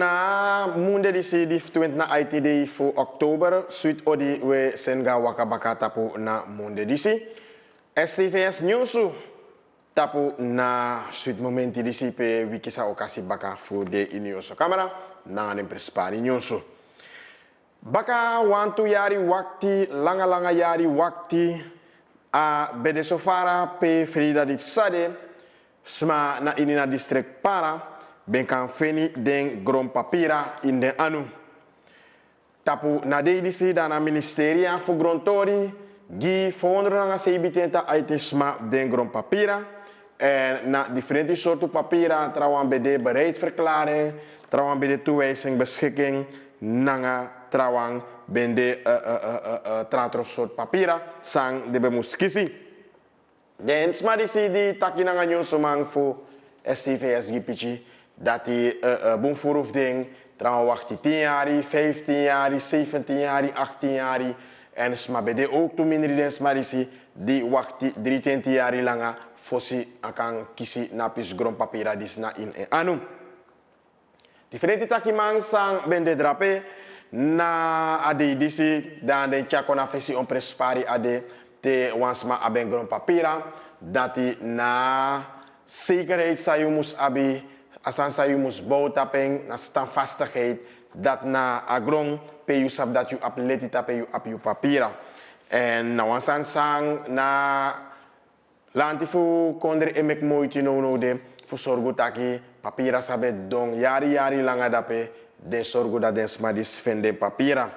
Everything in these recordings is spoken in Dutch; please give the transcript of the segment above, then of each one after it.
na munde disi di 20 na ITD fu oktober suit odi we senga wakabaka tapu na munde disi. STVS Newsu tapu na suit momenti disi pe wikisa okasi baka fu de inioso kamera na nganem prespari Newsu. Baka wantu yari wakti langa yari wakti a bede sofara pe Frida Dipsade sma na ini na district para ben kan feni den grom papira in den anu. Tapu na de disi da na ministeria fu grontori gi fondro na seibitenta aitisma den grom papira en na differente soorten papira trouwan bede bereidverklaring, trouwan bede toewijzing beschikking nanga trouwan bende tratro soort papira sang de bemus kisi. Den sma disi di takinanga nyosomang fu STVS gipichi dati boomfuruf ding trouwen wachti 10 jaar, 15 jaar, 17 jaar, 18 jaar en sma bede ook to minder den sma disi di wachti 23 jaar langa fosi akan kisi napis grom papira dis na in e anu. Diferenti takimang sang bende drape na ade disi dan den chakona fesi on prespari ade te wansma aben grom papira dati na zekerheid sayumus abi asan sayumus boutapeng na standvastigheid dat na agron pe you sab dat you apletita pe you ap you papira en na wansan sang na lanti fu kondre emek moiti no de fu sorgu taki papira sabe dong yari langa dape de sorgu da den smadis fende papira.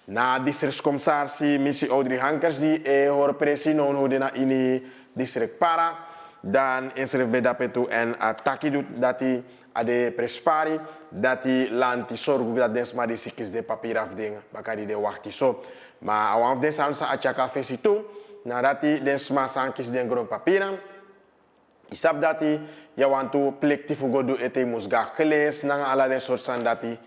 Na districtscommissaris missie Audrey Hankers die hoor presi no de na ini district para dan inschrijf bij dapetu en ataki doet dat hij ade prespari dat hij lanti sorgu dat den smadis kis de papira afding bakari de wachti so. Maar awam den sansa achaka fesi tu nadat hij den sma sankis den grom papira isap dat hij ya wantu plekti fugo do ete musga geles nanga ala den soort san dat hij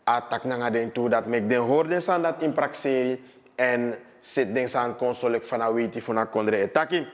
atak nanga den tu dat mek den hoor den san dat in praxeri en sit den san consolek fana witi funa kondre etaki.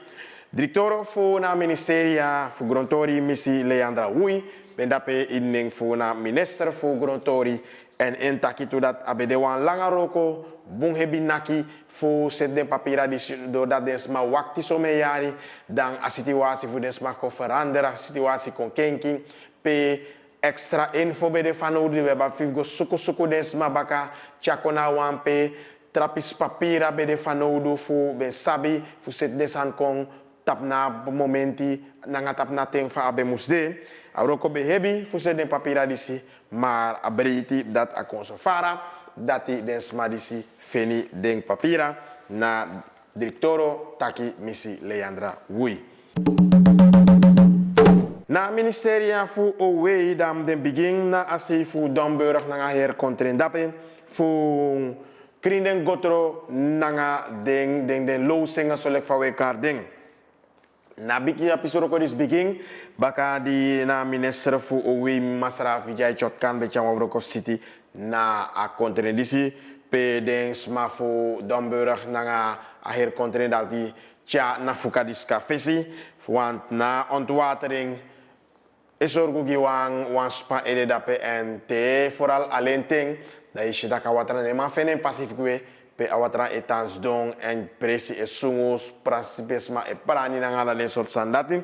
Directeur fu na ministeria fu grontori missie Leandra Wui ben dape inning fu na minister fu grontori en entaki tu dat abede wan langa roko bung hebi naki fu set den papira di do dat den sma wakti so me yari dan a situatie fu den sma ko veranderen situatie kon kenking pe extra info bede fano di weba figo suku den sma baka chakona wan pe trapis papira bede fano do fu ben sabi fu set den san kon tap na momenti nanga tap na ting fa abe musde aroko be hebi fu set den papira disi maar abriti dat a consofara dati den sma disi feni den papira na directoro taki misi Leandra Wui. Na ministeria fu owe dam den begin na asi fu Domburg nanga her kontren dape fu krinden gotro nanga den low senga solek fa we karding. Na biki episode ko dis begin baka di na minister fu owe masra vijay chotkan be chamawroko city na a kontren disi pe den sma fu Domburg nanga a her kontren dati cha na fuka diska fesi want na ontwatering esorgu giwang wan spa ede dape en te vooral alenting da ishi daka watran ne ma fenen pacifique pe awatra etans dong en presi esungus praspesma e prani nanga den sort sandati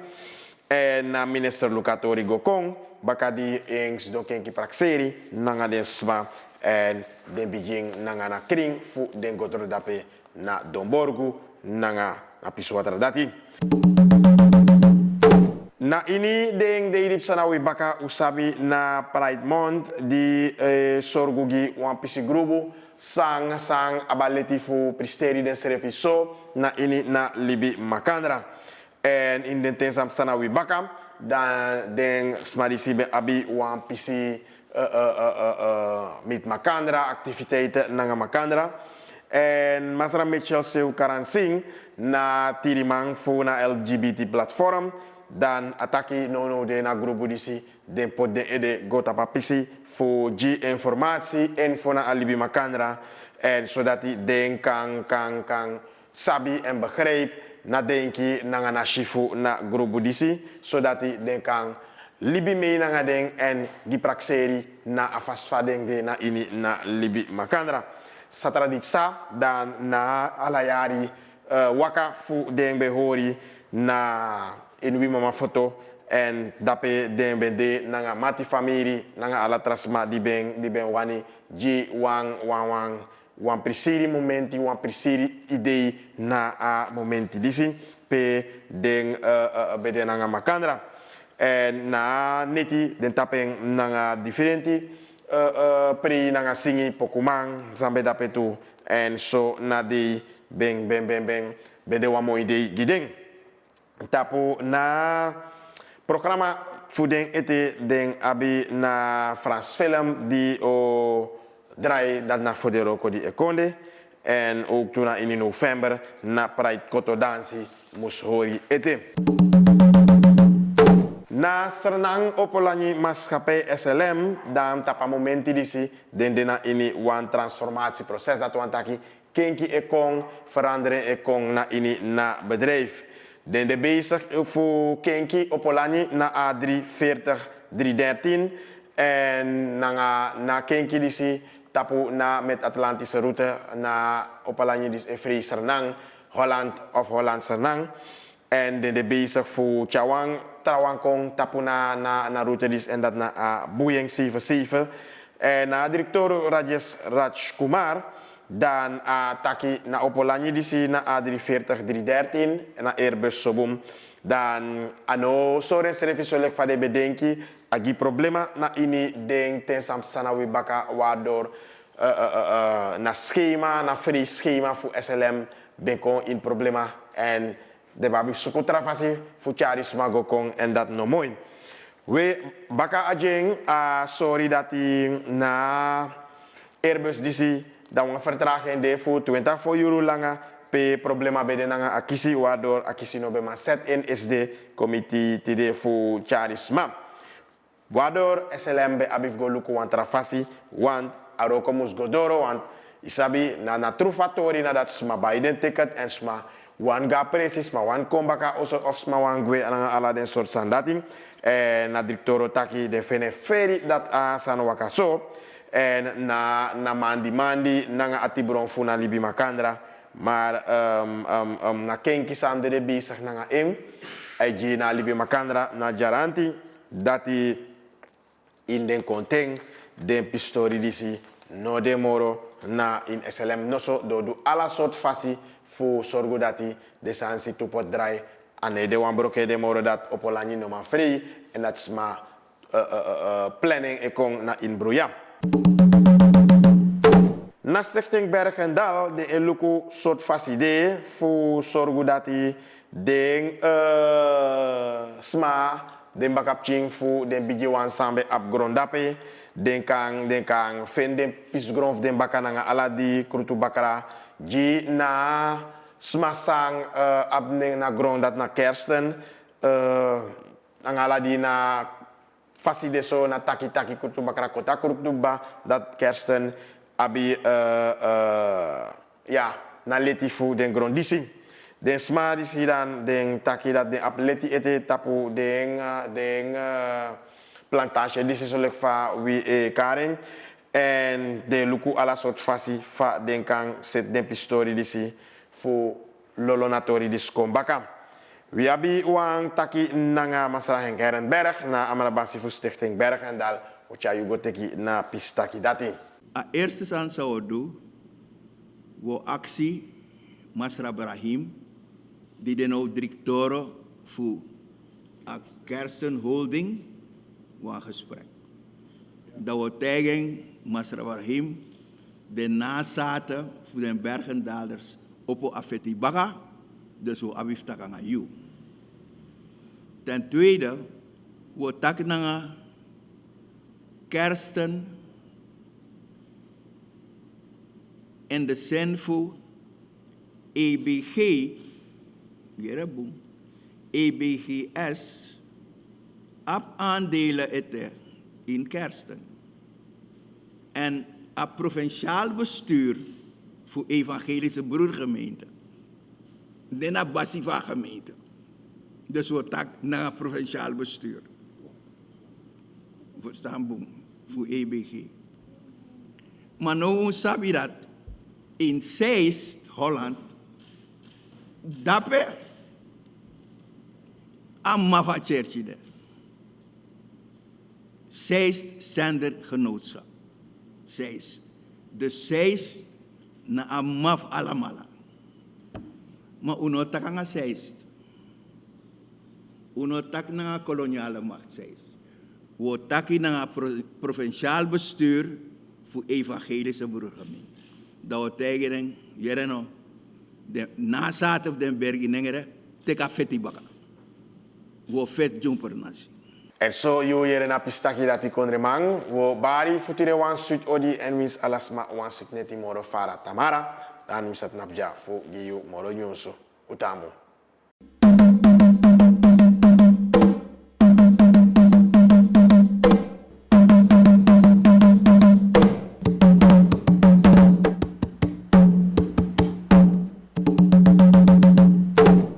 en na minister Lukatori Gokong baka di ings do kenki praxeri nanga den sma en den begin nanga na kring fu den gotro dape na Domborgu nanga na piswatra dati. Na ini den de idip sana we baka usabi na Pride Month di sorgugi wan pisi grubu sang abaleti fu pristeri den serviso na ini na libi makandra en in den tensam sana we baka dan den smadisi be abi wan pisi mit makandra activiteiten nanga makandra en masra Mitchell seu karansing na tirimang fu na LGBT platform dan ataki nono de na grupo disi den pot de ede gota papisi fu G informatie info na alibi makandra en zodat die den kan sabi en begrijp na denki na shifu na grupo disi zodat die den kan libi mee na ding en gipraxeri na afasfading de na ini na libi makandra. Satradipsa dan na alayari waka fu ding behori na inwi mama foto en dape ding bende na mati famiri na ala trasma di ben wani ji wan prisiri momenti wan prisiri idei na a momenti disi pe den bede na makandra en na neti den tapeng na differenti pri na singi pokumang sampai dape tu en so na di beng bede wa mo idei gideng tapu na programa fudeng ete den abi na France film di o draai dat na fodero ko di ekonde en ook toen in november na Pride Koto dansi mus hori ete. Na Sernang opolani maatschappij SLM dan tapa momenti disi den dena ini wan transformatieproces dat wan taki kenki ekong veranderen ekong na ini na bedrijf. Den de bezig voor kenki opolani na A3 40 313 en na kenki disi tapu na met Atlantische route na opalani dis Free Sernang Holland of Holland Sernang en de bezig voor Chawang Trawangkong tapu na route dis en dat na Boeing 77 en na directeur Rajesh Raj Kumar dan taki na opolani disi na A340 313 en na Airbus Sobum dan ano sore servisolek fade bedenki agi problema na ini ding ten samsana we baka waardoor na schema na free schema voor SLM ben in problema en de babi suku travasi fu charis mago kong en dat no mooi we baka ajeng sorry dat na Airbus disi dan we vertragen de voor 24 euro langa pe problema bede nanga akisi waardoor akisi no be ma set in SD committee tide fu charisma waardoor SLM be abif go luku wan trafasi want aroko mus godoro want isabi na trufatori na dat sma Biden ticket en sma wan ga precies ma wan kombaka of sma wan gwe ananga ala den soort sandating en na directoro taki de fene feri dat san waka so en na mandi nanga atibron funa libi makandra maar na kenki sande de bezig nanga ay na libi makandra na jaranti dati in den konteng den pistori disi no demoro na in SLM no so do ala soort fasi fu sorgo dati de sansi tu pot drai ane de wan broke demoro dat opolani no man free en dat sma planning ekong na in Broya. Na Stichting Berg en Dal de eluku soort faside fu sorgo dati den sma den bakapching fu den bigi wan sambe ap grondape den kang fen den pisgronf den bakananga aladi krutu bakara ji na smasang abne na grondat na kersten aladi na faside so na taki krutu bakara kota krutu ba dat kersten abi ja na leti fu den grondisi den sma disi dan den taki dat den apleti ete tapu den plantage disi solek fa wi karen en de luku ala soort fasi fa den kan set den pistori disi fu lolonatori dis kombaka wi abi wan taki nanga masra Henkerenberg na amarabasi fu Stichting Berg en Dal ucha yugo teki na pistaki dati a eerste san saodu wo actie Masra Brahim die de nou directeur voor a Kersen Holding was gesprek. Dat we tegen Masra Brahim de nazaten voor de Bergendalers op de affetti baga, dus we abiftakan aan you. Ten tweede, we tak na Kersen in de zin voor EBG, EBGS, ab aandelen ete in Kersten. En een provinciaal bestuur voor evangelische broergemeente. De na Basiva gemeente. Dus we tak naar een provinciaal bestuur. voor Stambung, voor EBG. Maar nou sabi dat in Zeist, Holland, dapper aan Mafa Churchie daar. Zeist zendergenootschap. Zeist. Dus Zeist na amaf alamala. Maar uno tak nga Zeist. Uno tak na koloniale macht Zeist. We taki na provinciaal bestuur voor evangelische broedergemeente. Dat we tegen jaren de nazaten op den berg in Engere teka feti baka. We vet jumper nasi. En zo je hier na pistaki dat ik kon remang, wo bari futile wan suit odi en wins alasma wan suit neti moro fara tamara, dan misat napja voor giyu moro nyonso utamu.